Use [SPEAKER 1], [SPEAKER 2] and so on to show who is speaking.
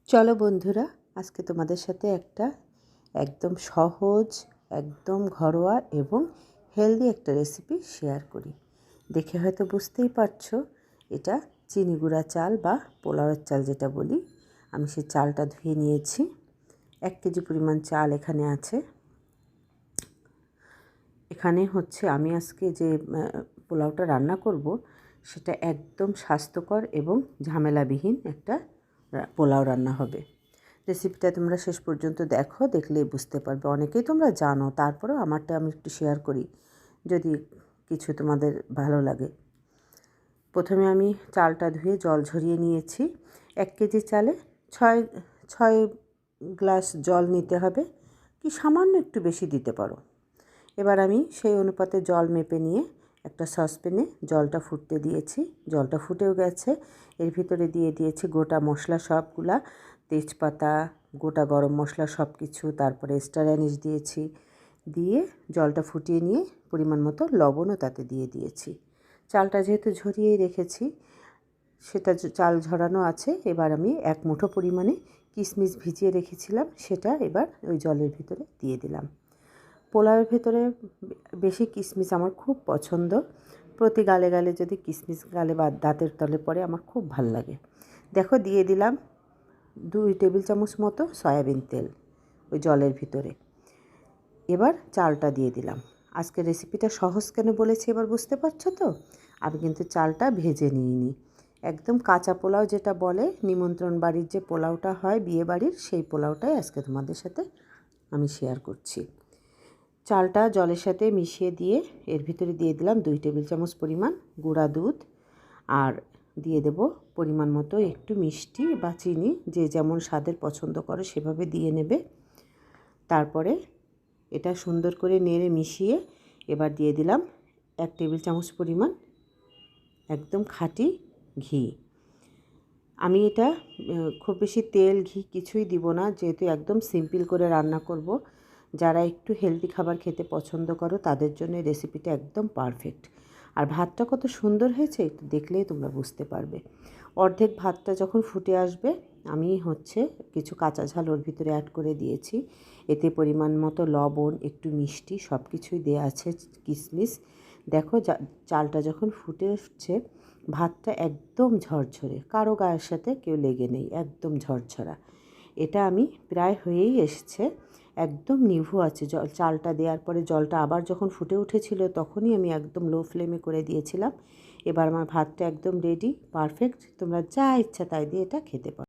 [SPEAKER 1] চলো বন্ধুরা, আজকে তোমাদের সাথে একটা একদম সহজ, একদম ঘরোয়া এবং হেলদি একটা রেসিপি শেয়ার করি। দেখে হয়তো বুঝতেই পারছো এটা চিনি গুঁড়া চাল বা পোলাওয়ের চাল যেটা বলি। আমি সেই চালটা ধুয়ে নিয়েছি। 1 কেজি পরিমাণ চাল এখানে আছে। এখানে হচ্ছে আমি আজকে যে পোলাওটা রান্না করব সেটা একদম স্বাস্থ্যকর এবং ঝামেলাবিহীন একটা পোলাও রান্না হবে। রেসিপিটা তোমরা শেষ পর্যন্ত দেখো, দেখলেই বুঝতে পারবে। অনেকেই তোমরা জানো, তারপরেও আমারটা আমি একটু শেয়ার করি যদি কিছু তোমাদের ভালো লাগে। প্রথমে আমি চালটা ধুয়ে জল ঝরিয়ে নিয়েছি। 1 কেজি চালে 6 গ্লাস জল নিতে হবে, কি সামান্য একটু বেশি দিতে পারো। এবার আমি সেই অনুপাতে জল মেপে নিয়ে একটা সসপ্যানে জলটা ফুটতে দিয়েছি। জলটা ফুটেও গেছে। এর ভিতরে দিয়ে দিয়েছি গোটা মশলা সবগুলা, তেজপাতা, গোটা গরম মশলা সব কিছু, তারপরে স্টার অ্যানিস দিয়েছি। দিয়ে জলটা ফুটিয়ে নিয়ে পরিমাণ মতো লবণও তাতে দিয়ে দিয়েছি। চালটা যেহেতু ঝরিয়েই রেখেছি, সেটা চাল ঝরানো আছে। এবার আমি 1 মুঠো পরিমাণে কিশমিশ ভিজিয়ে রেখেছিলাম, সেটা এবার ওই জলের ভিতরে দিয়ে দিলাম। পোলাওয়ের ভেতরে বেশি কিশমিশ আমার খুব পছন্দ। প্রতি গালে গালে যদি কিশমিশ গালে বা দাঁতের তলে পড়ে আমার খুব ভাল লাগে। দেখো, দিয়ে দিলাম 2 টেবিল চামচ মতো সয়াবিন তেল ওই জলের ভিতরে। এবার চালটা দিয়ে দিলাম। আজকে রেসিপিটা সহজ কেন বলেছি এবার বুঝতে পারছো তো? আমি কিন্তু চালটা ভেজে নিইনি। একদম কাঁচা পোলাও যেটা বলে, নিমন্ত্রণ বাড়ির যে পোলাওটা হয় বিয়ে বাড়ির, সেই পোলাওটাই আজকে তোমাদের সাথে আমি শেয়ার করছি। চালটা জলের সাথে মিশিয়ে দিয়ে এর ভিতরে দিয়ে দিলাম 2 টেবিল চামচ পরিমাণ গুঁড়া দুধ, আর দিয়ে দেব পরিমাণ মতো একটু মিষ্টি বা চিনি, যে যেমন স্বাদের পছন্দ করো সেভাবে দিয়ে নেবে। তারপরে এটা সুন্দর করে নেড়ে মিশিয়ে এবার দিয়ে দিলাম 1 টেবিল চামচ পরিমাণ একদম খাঁটি ঘি। আমি এটা খুব বেশি তেল ঘি কিছুই দিব না, যেহেতু একদম সিম্পল করে রান্না করব। যারা একটু হেলদি খাবার খেতে পছন্দ করো তাদের জন্য এই রেসিপিটা একদম পারফেক্ট। আর ভাতটা কত সুন্দর হয়েছে একটু দেখলেই তোমরা বুঝতে পারবে। অর্ধেক ভাতটা যখন ফুটে আসবে, আমি কিছু কাঁচা ঝাল ওর ভিতরে অ্যাড করে দিয়েছি। এতে পরিমাণ মতো লবণ, একটু মিষ্টি সব কিছুই দেওয়া আছে, কিশমিশ। দেখো, চালটা যখন ফুটে উঠছে, ভাতটা একদম ঝরঝরে, কারো গায়ের সাথে কেউ লেগে নেই, একদম ঝরঝরা। এটা আমি প্রায় হয়েই এসছে, একদম নিভু আছে। চালটা দেওয়ার পরে জলটা আবার যখন ফুটে উঠেছিল তখনই আমি একদম লো ফ্লেমে করে দিয়েছিলাম। এবার আমার ভাতটা একদম রেডি, পারফেক্ট। তোমরা যা ইচ্ছা তাই দিয়ে এটা খেতে পারো।